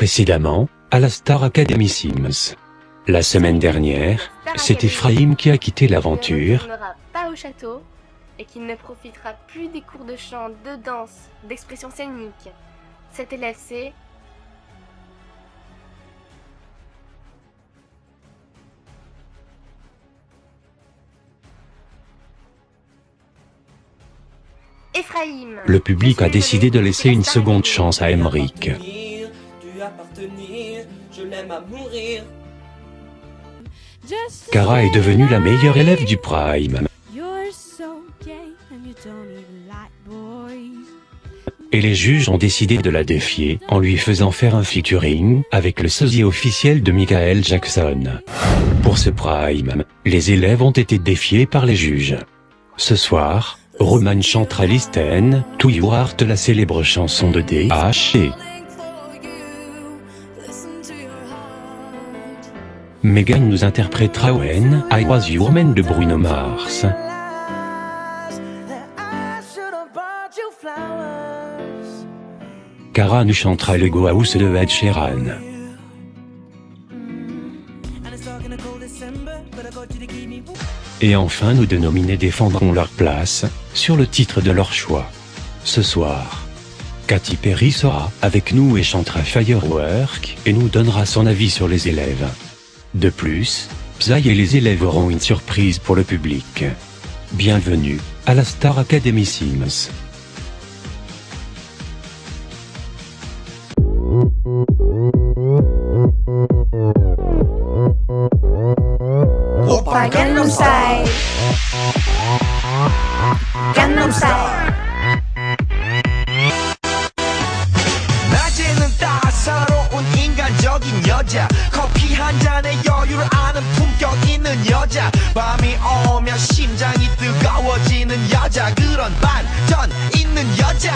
Précédemment, à la Star Academy Sims. La semaine dernière, c'est Ephraim qui a quitté l'aventure. Il ne retournera pas au château et qu'il ne profitera plus des cours de chant, de danse, d'expression scénique. Cet élève c'est... Ephraim. Le public a décidé de laisser une seconde chance à Emric. Kara est devenue la meilleure élève du Prime. Et les juges ont décidé de la défier en lui faisant faire un featuring avec le sosie officiel de Michael Jackson. Pour ce Prime, les élèves ont été défiés par les juges. Ce soir, Roman chantera Listen to Your Heart, la célèbre chanson de DHE. Megan nous interprétera When I Was Your Man de Bruno Mars. Kara nous chantera le Go House de Ed Sheeran. Et enfin nos deux nominés défendront leur place, sur le titre de leur choix. Ce soir, Katy Perry sera avec nous et chantera Firework, et nous donnera son avis sur les élèves. De plus, Psy et les élèves auront une surprise pour le public. Bienvenue, à la Star Academy Sims. Oppa Gangnam Style. Gangnam Style. 낮에는 따사로운 인간적인 여자, 커피 한 잔에 여유를 아는 품격 있는 여자, 밤이 오면 심장이 뜨거워지는 여자, 그런 반전 있는 여자.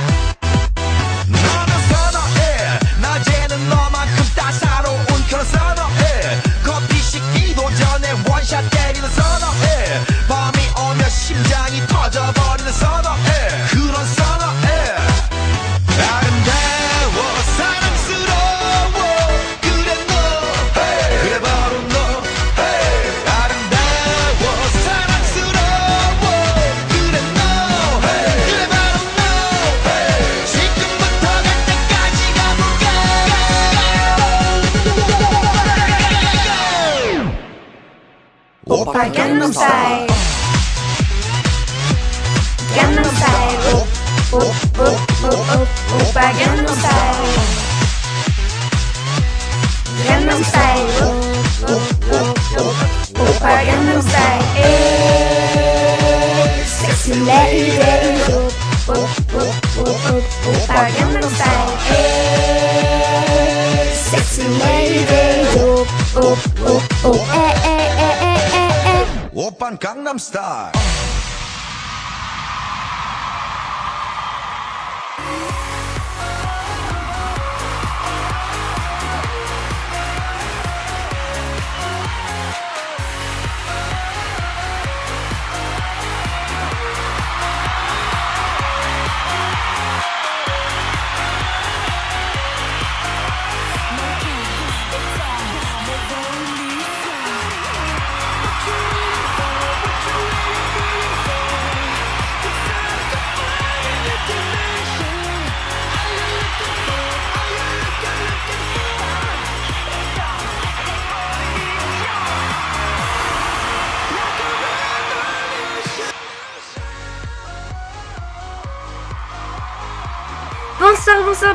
너는 선호해, 낮에는 너만큼 따사로운 그런 선호해, 커피 식기도 전에 원샷 때리는 선호해, 밤이 오면 심장이 터져버리는 선호해, 그런 선호해. 아름다워 사랑스러워 그래 너 hey. 그래 바로 너 hey. 아름다워 사랑스러워 그래 너 hey. 그래 바로 너 hey. 지금부터 갈 때까지 가볼까. Oppa Gangnam Style. Gangnam Style. Oppa Gangnam Style. Gangnam Style. Oppa Gangnam Style. Hey, sexy lady. Oppa Gangnam Style. Hey, sexy lady. 오빤 강남 스타일.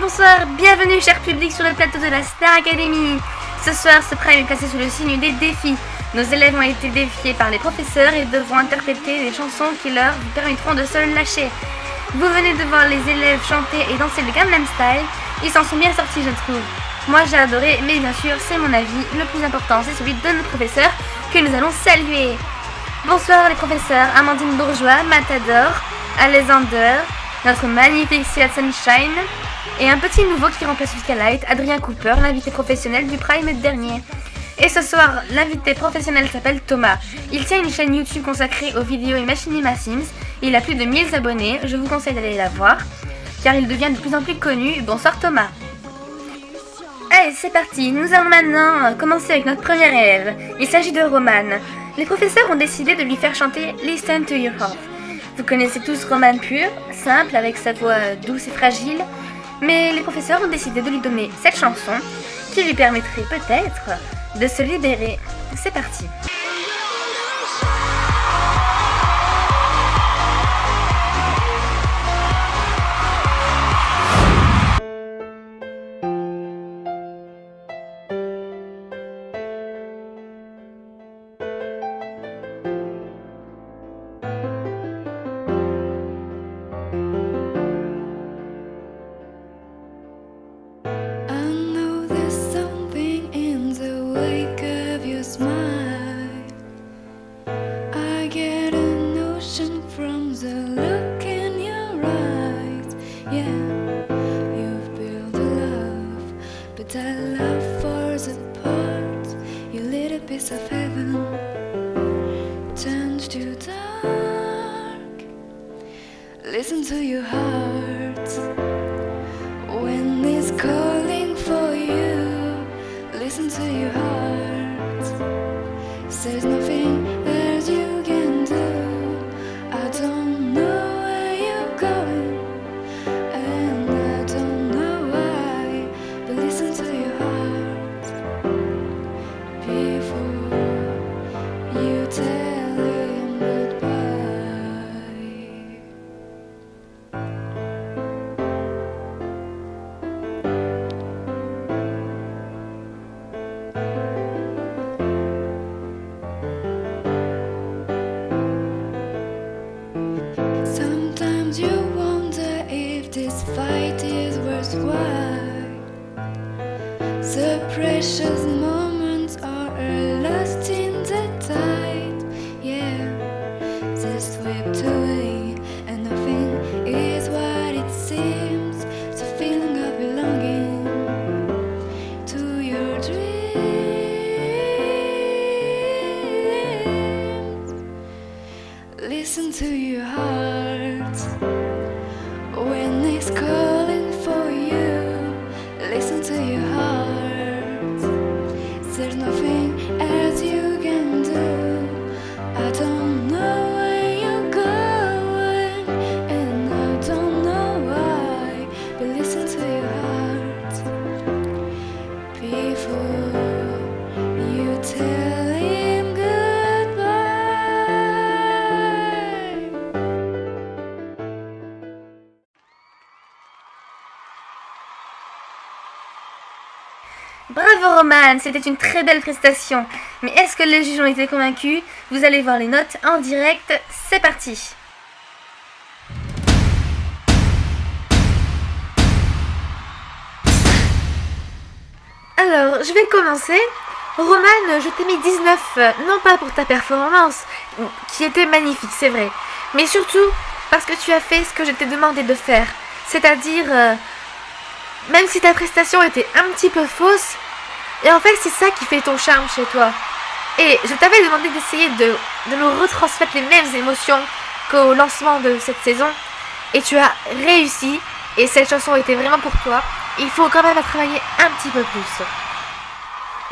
Bonsoir, bienvenue cher public sur le plateau de la Star Academy. Ce soir, ce Prime est placé sous le signe des défis. Nos élèves ont été défiés par les professeurs et devront interpréter des chansons qui leur permettront de se lâcher. Vous venez de voir les élèves chanter et danser le Gangnam Style. Ils s'en sont bien sortis, je trouve. Moi j'ai adoré, mais bien sûr c'est mon avis. Le plus important c'est celui de nos professeurs que nous allons saluer. Bonsoir les professeurs, Amandine Bourgeois, Matador, Alexander, notre magnifique Seattle Sunshine et un petit nouveau qui remplace Light, Adrien Cooper, l'invité professionnel du Prime dernier. Et ce soir, l'invité professionnel s'appelle Thomas. Il tient une chaîne YouTube consacrée aux vidéos et machinima Sims. Il a plus de 1000 abonnés, je vous conseille d'aller la voir, car il devient de plus en plus connu. Bonsoir Thomas. Allez, Allez, c'est parti. Nous allons maintenant commencer avec notre première élève. Il s'agit de Roman. Les professeurs ont décidé de lui faire chanter Listen to Your Heart. Vous connaissez tous Roman pur, simple, avec sa voix douce et fragile. Mais les professeurs ont décidé de lui donner cette chanson qui lui permettrait peut-être de se libérer. C'est parti. Of heaven turns to dark. Listen to your heart when it's calling for you. Listen to your heart. There's nothing that you can do. I don't know where you're going, and I don't know why, but listen to your heart. You tell him goodbye. Sometimes you wonder if this fight is worthwhile. The precious moments are lost in the tide. Yeah, they're swept away, and nothing is what it seems. The feeling of belonging to your dreams. Listen to your heart when it's calling for you. Listen to your heart. There's nothing else you can do. I don't know where you're going, and I don't know why, but listen to your heart before you tell him goodbye. Bravo Roman, c'était une très belle prestation. Mais est-ce que les juges ont été convaincus? Vous allez voir les notes en direct, c'est parti. Alors, je vais commencer. Roman, je t'ai mis 19, non pas pour ta performance, qui était magnifique, c'est vrai, mais surtout parce que tu as fait ce que je t'ai demandé de faire. C'est-à-dire, même si ta prestation était un petit peu fausse, et en fait c'est ça qui fait ton charme chez toi. Et je t'avais demandé d'essayer de nous retransmettre les mêmes émotions qu'au lancement de cette saison, et tu as réussi, et cette chanson était vraiment pour toi. Il faut quand même la travailler un petit peu plus.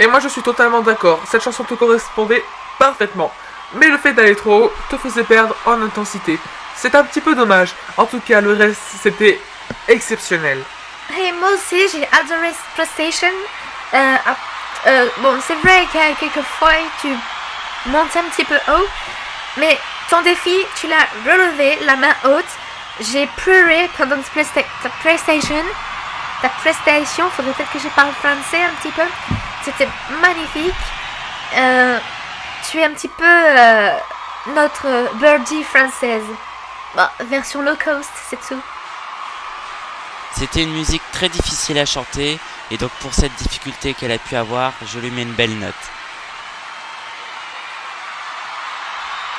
Et moi je suis totalement d'accord, cette chanson te correspondait parfaitement. Mais le fait d'aller trop haut te faisait perdre en intensité. C'est un petit peu dommage, en tout cas le reste c'était exceptionnel. Et moi aussi j'ai adoré cette prestation. Bon, c'est vrai qu'à quelquefois tu montes un petit peu haut, mais ton défi, tu l'as relevé la main haute. J'ai pleuré pendant ta prestation. Ta prestation, faudrait peut-être que je parle français un petit peu. C'était magnifique. Tu es un petit peu notre birdie française. Bon, version low cost, c'est tout. C'était une musique très difficile à chanter, et donc pour cette difficulté qu'elle a pu avoir, je lui mets une belle note.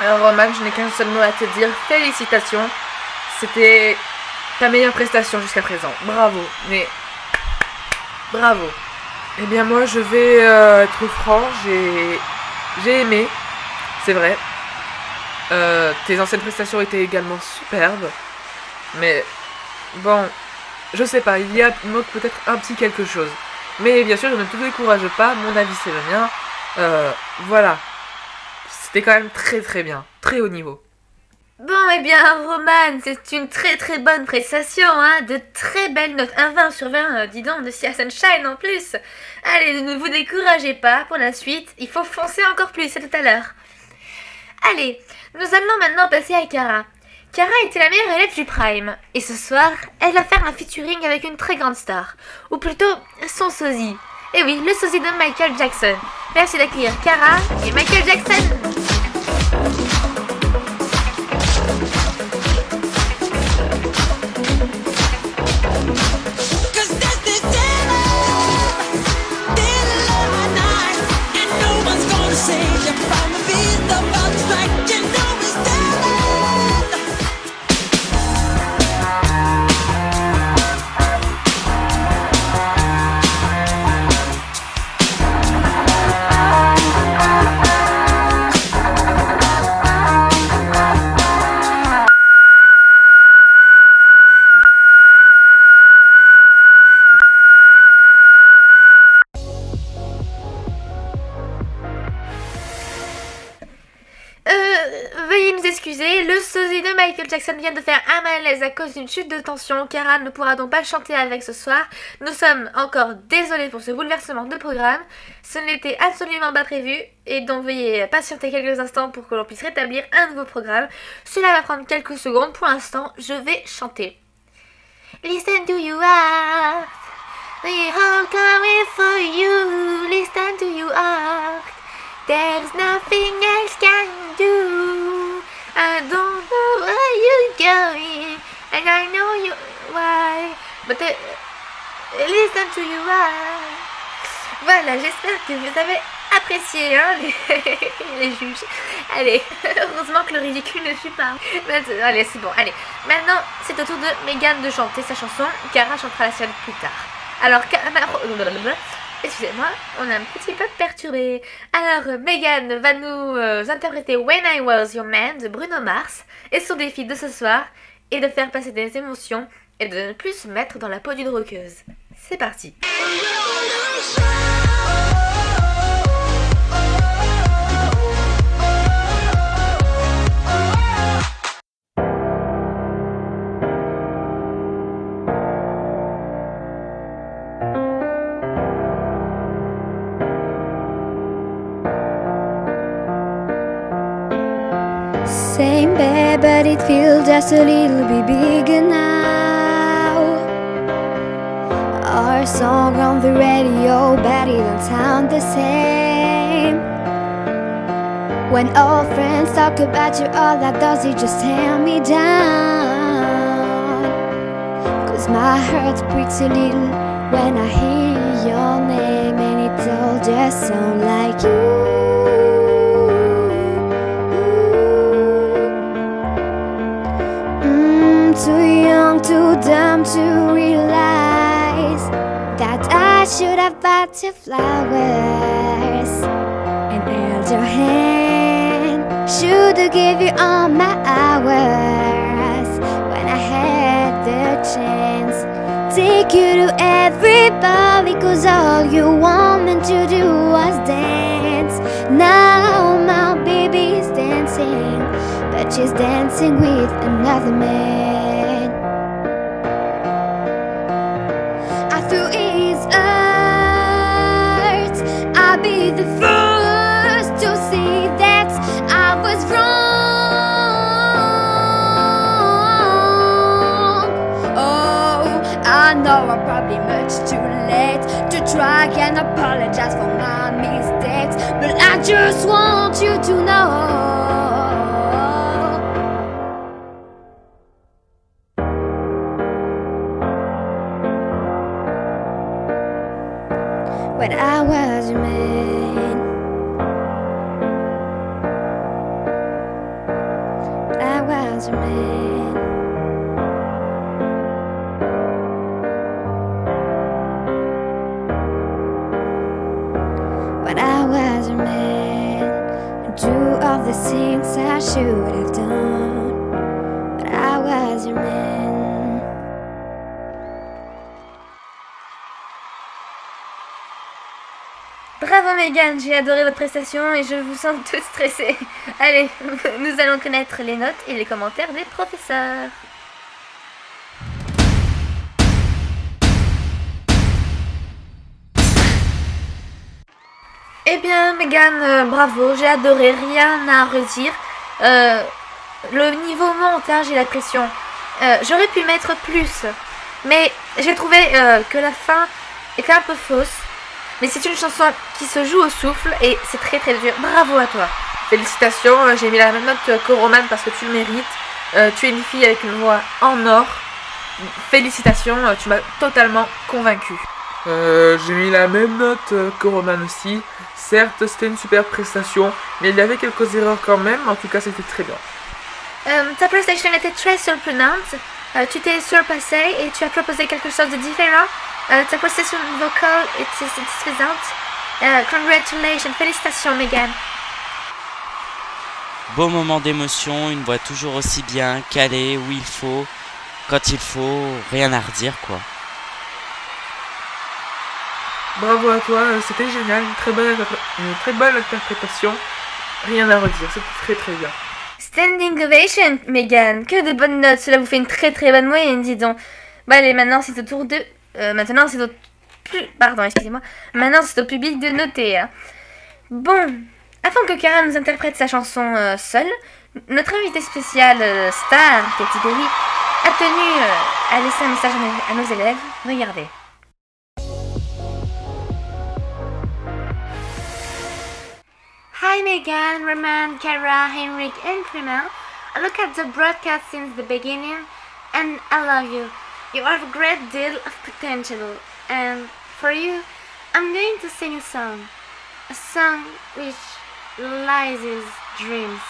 Alors Roman, je n'ai qu'un seul mot à te dire, félicitations. C'était ta meilleure prestation jusqu'à présent. Bravo, mais bravo. Eh bien moi je vais être franc, j'ai aimé, c'est vrai. Tes anciennes prestations étaient également superbes. Mais bon, je sais pas, il manque peut-être un petit quelque chose. Mais bien sûr, je ne te décourage pas, mon avis c'est le mien. Voilà. C'était quand même très très bien, très haut niveau. Bon, eh bien, Roman, c'est une très très bonne prestation, hein, de très belles notes, un 20 sur 20, dis donc, de Sia Sunshine en plus. Allez, ne vous découragez pas, pour la suite, il faut foncer encore plus, c'est tout à l'heure. Allez, nous allons maintenant passer à Kara. Kara était la meilleure élève du Prime, et ce soir, elle va faire un featuring avec une très grande star, ou plutôt son sosie. Et oui, le sosie de Michael Jackson. Merci d'accueillir Kara et Michael Jackson. Veuillez nous excuser, le sosie de Michael Jackson vient de faire un malaise à cause d'une chute de tension. Kara ne pourra donc pas chanter avec ce soir. Nous sommes encore désolés pour ce bouleversement de programme. Ce n'était absolument pas prévu et donc veuillez patienter quelques instants pour que l'on puisse rétablir un nouveau programme. Cela va prendre quelques secondes. Pour l'instant, je vais chanter. Listen to your heart, the whole coming for you. Listen to your heart. There's nothing else can do. I don't know where you're going, and I know you why. But listen to you why. Voilà, j'espère que vous avez apprécié, hein, les juges. Allez, heureusement que le ridicule ne suit pas. Allez, c'est bon, allez. Maintenant, c'est au tour de Megan de chanter sa chanson. Kara chantera la sienne plus tard. Alors, excusez-moi, on est un petit peu perturbé. Alors, Megan va nous interpréter When I Was Your Man de Bruno Mars. Et son défi de ce soir est de faire passer des émotions et de ne plus se mettre dans la peau d'une rockeuse. C'est parti. Same bed, but it feels just a little bit bigger now. Our song on the radio, but it don't sound the same. When old friends talk about you, all that does is just tear me down. Cause my heart breaks a little when I hear your name, and it all just sounds like you. Too young, too dumb to realize that I should have bought you flowers and held your hand. Should have give you all my hours when I had the chance. Take you to everybody, cause all you wanted to do was dance. Now my baby's dancing, but she's dancing with another man. Through his earth, I'll be the first to see that I was wrong. Oh, I know I'm probably much too late to try and apologize for my mistakes, but I just want you to know. When I was a man, when I was a man, when I was a man, I do all the things I should have done. When I was a man. Bravo Megan, j'ai adoré votre prestation et je vous sens toute stressée. Allez, nous allons connaître les notes et les commentaires des professeurs. Eh bien Megan, bravo, j'ai adoré, rien à redire. Le niveau monte, hein, j'ai l'impression. J'aurais pu mettre plus, mais j'ai trouvé que la fin était un peu fausse. Mais c'est une chanson qui se joue au souffle et c'est très très dur. Bravo à toi. Félicitations, j'ai mis la même note que Roman parce que tu le mérites. Tu es une fille avec une voix en or. Félicitations, tu m'as totalement convaincue. J'ai mis la même note que Roman aussi. Certes, c'était une super prestation, mais il y avait quelques erreurs quand même. En tout cas, c'était très bien. Ta prestation était très surprenante. Tu t'es surpassé et tu as proposé quelque chose de différent. Ta prestation vocale était satisfaisante. Congratulations, félicitations Megan. Beau moment d'émotion, une voix toujours aussi bien, calée, où il faut, quand il faut, rien à redire quoi. Bravo à toi, c'était génial, une très bonne interprétation. Rien à redire, c'était très très bien. Standing ovation, Megan. Que de bonnes notes. Cela vous fait une très très bonne moyenne, dis donc. Bah allez, maintenant c'est au tour de... maintenant c'est au... Pardon, excusez-moi. Maintenant c'est au public de noter. Hein. Bon, afin que Kara nous interprète sa chanson seule, notre invité spécial star, Katy Perry, a tenu à laisser un message à nos élèves. Regardez. Hi Megan, Roman, Kara, Henrik and Clement. I look at the broadcast since the beginning and I love you. You have a great deal of potential and for you, I'm going to sing a song. A song which realizes dreams.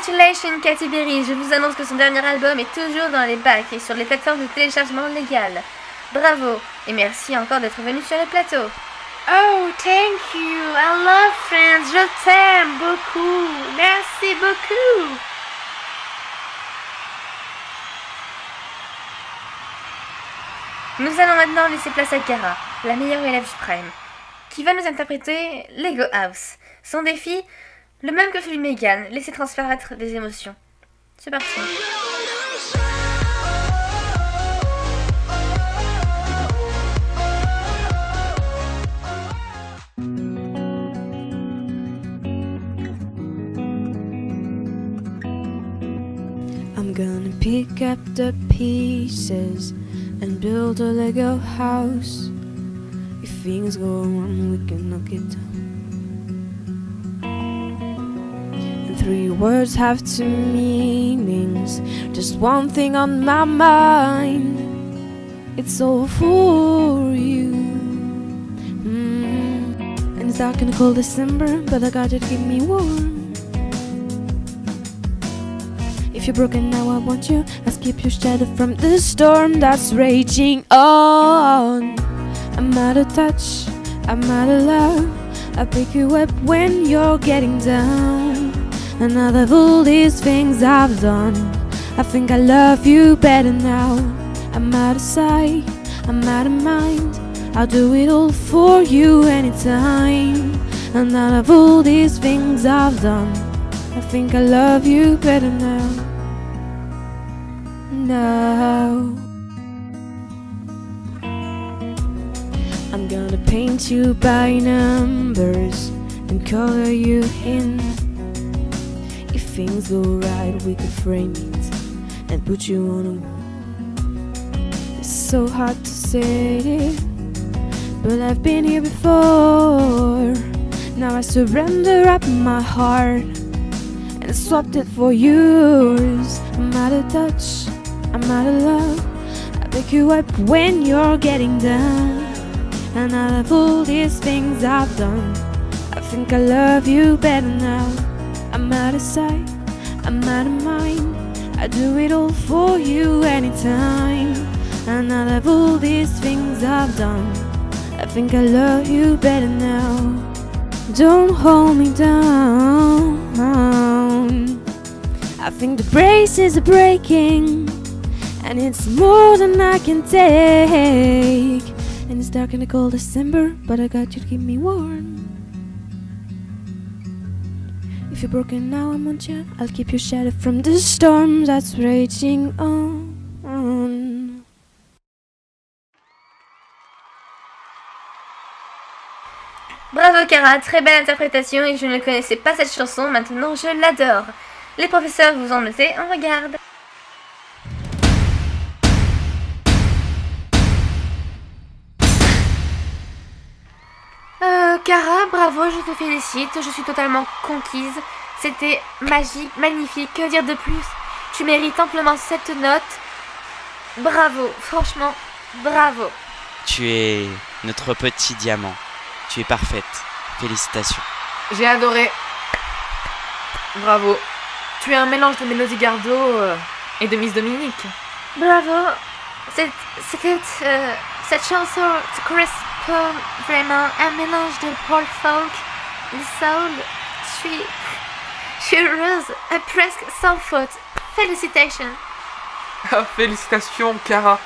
Congratulations Katy Perry, je vous annonce que son dernier album est toujours dans les bacs et sur les plateformes de téléchargement légales. Bravo, et merci encore d'être venu sur le plateau. Oh, thank you, I love friends, je t'aime beaucoup, merci beaucoup. Nous allons maintenant laisser place à Kara, la meilleure élève du Prime, qui va nous interpréter Lego House. Son défi, le même que celui de Megan, laisser transparaître des émotions. C'est parti. I'm gonna pick up the pieces and build a Lego house. If things go wrong, we can knock it down. And 3 words have 2 meanings. Just one thing on my mind. It's all for you. And it's dark and cold December, but I got you to keep me warm. If you're broken now, I want you. Let's keep your shadow from the storm that's raging on. I'm out of touch, I'm out of love. I pick you up when you're getting down. And out of all these things I've done, I think I love you better now. I'm out of sight, I'm out of mind. I'll do it all for you anytime. And out of all these things I've done, I think I love you better now. Now I'm gonna paint you by numbers and color you in. If things go right, we could frame it and put you on a wall. It's so hard to say it, but I've been here before. Now I surrender up my heart and swapped it for yours. I'm out of touch, I'm out of love. I pick you up when you're getting down. And out of all these things I've done, I think I love you better now. I'm out of sight, I'm out of mind. I do it all for you anytime. And out of all these things I've done, I think I love you better now. Don't hold me down. I think the braces are breaking, and it's more than I can take. And it's dark in the cold December, but I got you to keep me warm. If you're broken now, I want you. I'll keep you sheltered from the storm that's raging on. Bravo Kara, très belle interprétation et je ne connaissais pas cette chanson, maintenant je l'adore. Les professeurs vous en notez, on regarde. Kara, bravo, je te félicite, je suis totalement conquise. C'était magique, magnifique, que dire de plus? Tu mérites amplement cette note. Bravo, franchement, bravo. Tu es notre petit diamant. Tu es parfaite. Félicitations. J'ai adoré. Bravo. Tu es un mélange de Mélodie Gardot et de Miss Dominique. Bravo. C'était cette chanson correspond vraiment à un mélange de Paul Folk, de soul. Je suis heureuse, presque sans faute. Félicitations. Ah, félicitations, Kara.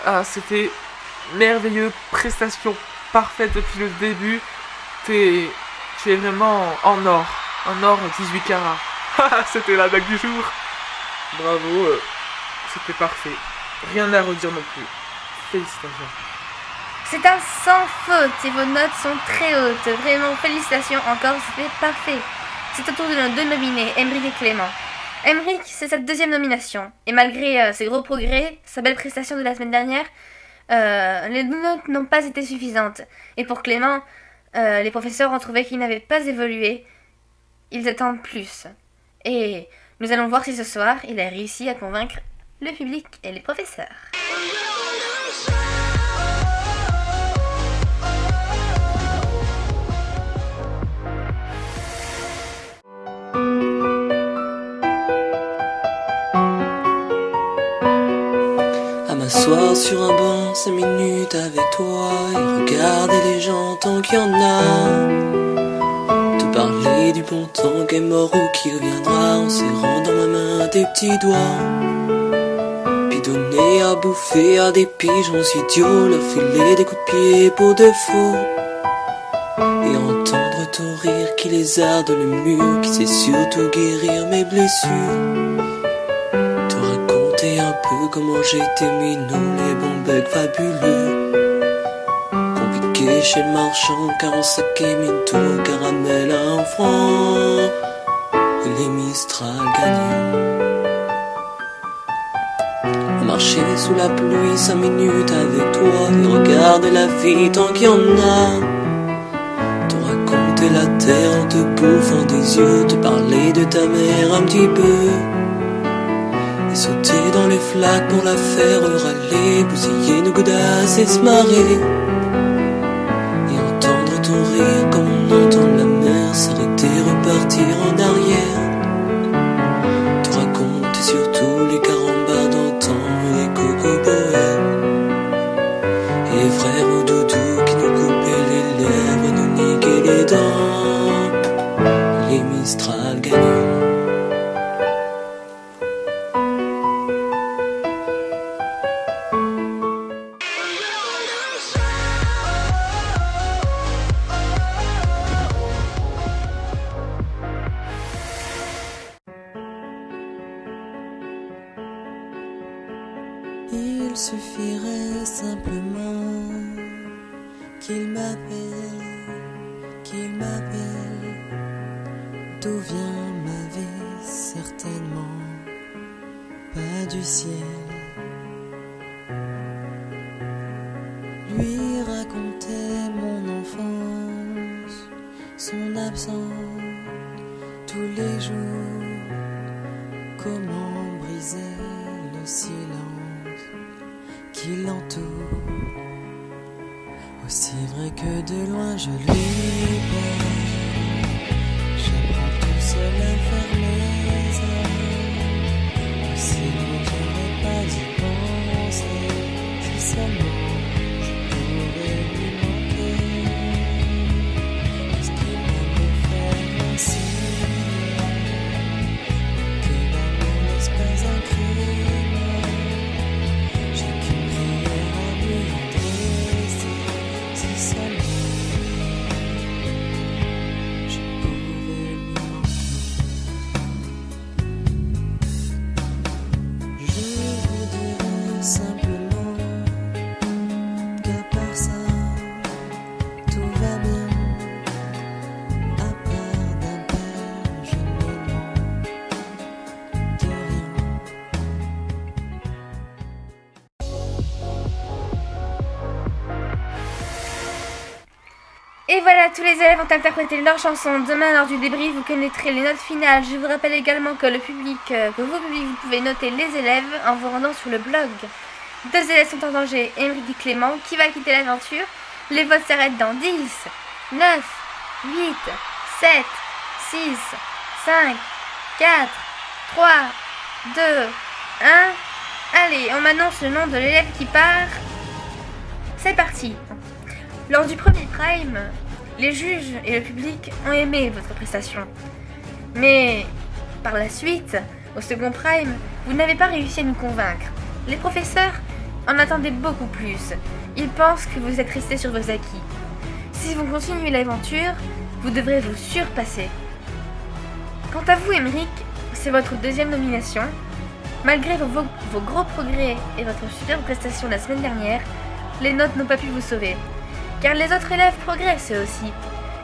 Ah, c'était merveilleux. Prestation parfaite depuis le début. Tu es vraiment en or. En or 18 carats. C'était la blague du jour. Bravo. C'était parfait. Rien à redire non plus. Félicitations. C'est un sans faute et vos notes sont très hautes. Vraiment, félicitations encore, c'était parfait. C'est au tour de nos deux nominés, Emric et Clément. Emric, c'est sa deuxième nomination. Et malgré ses gros progrès, sa belle prestation de la semaine dernière, les notes n'ont pas été suffisantes. Et pour Clément, les professeurs ont trouvé qu'il n'avait pas évolué. Ils attendent plus. Et nous allons voir si ce soir, il a réussi à convaincre le public et les professeurs. S'asseoir sur un banc 5 minutes avec toi et regarder les gens tant qu'il y en a. Te parler du bon temps qui est mort ou qui reviendra en serrant dans ma main tes petits doigts. Puis donner à bouffer à des pigeons idiots, leur filer des coups de pied pour de faux. Et entendre ton rire qui lézarde le mur, qui sait surtout guérir mes blessures. Te raconter un peu comment j'étais minot, les bons becs fabuleux. Compliqué chez le marchand, 45 et minto, caramel à 1 franc. Et les Mistral gagnants. Marcher sous la pluie 5 minutes avec toi et regarder la vie tant qu'il y en a. Te raconter la terre en te bouffant des yeux, te parler de ta mère un petit peu. Et sauter dans les flaques pour la faire râler, bousiller nos godasses et se marrer. Et entendre ton rire comme on entend la mer s'arrêter, repartir en arrière. Te raconter surtout les carambars d'antan, les coco-bohèmes et les frères au doudou qui nous coupaient les lèvres, nous niquaient les dents. Les Mistral gagnants. Il suffirait simplement qu'il m'appelle, d'où vient ma vie, certainement pas du ciel. Lui raconter mon enfance, son absence, tous les jours, comment briser le silence qui l'entoure. Aussi vrai que de loin je lui parle, j'apprends tout seul à fermer les yeux. Aussi loin je n'aurais pas dû penser, si seulement je pouvais lui manquer. Est-ce qu'il va me faire ainsi? Que l'amour n'est pas un crime. Et voilà, tous les élèves ont interprété leur chanson. Demain, lors du débrief, vous connaîtrez les notes finales. Je vous rappelle également que vous pouvez noter les élèves en vous rendant sur le blog. 2 élèves sont en danger, Émeric et Clément, qui va quitter l'aventure. Les votes s'arrêtent dans 10, 9, 8, 7, 6, 5, 4, 3, 2, 1. Allez, on m'annonce le nom de l'élève qui part. C'est parti. Lors du premier prime, les juges et le public ont aimé votre prestation. Mais par la suite, au second prime, vous n'avez pas réussi à nous convaincre. Les professeurs en attendaient beaucoup plus. Ils pensent que vous êtes resté sur vos acquis. Si vous continuez l'aventure, vous devrez vous surpasser. Quant à vous, Émeric, c'est votre 2e nomination. Malgré vos gros progrès et votre superbe prestation la semaine dernière, les notes n'ont pas pu vous sauver. Car les autres élèves progressent eux aussi,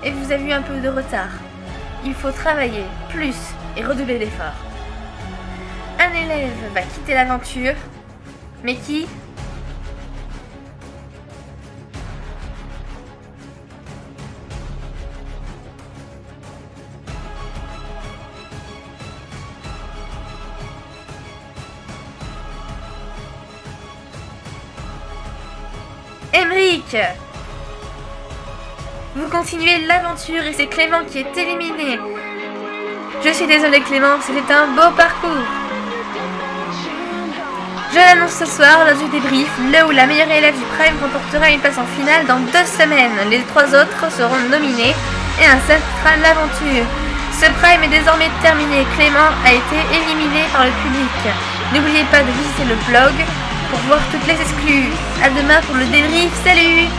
et vous avez eu un peu de retard. Il faut travailler plus et redoubler d'efforts. Un élève va quitter l'aventure, mais qui ? Émeric! Vous continuez l'aventure et c'est Clément qui est éliminé. Je suis désolée Clément, c'était un beau parcours. Je l'annonce ce soir lors du débrief, là où la meilleure élève du Prime remportera une place en finale dans 2 semaines. Les 3 autres seront nominés et un seul sera l'aventure. Ce Prime est désormais terminé. Clément a été éliminé par le public. N'oubliez pas de visiter le blog pour voir toutes les exclus. A demain pour le débrief. Salut!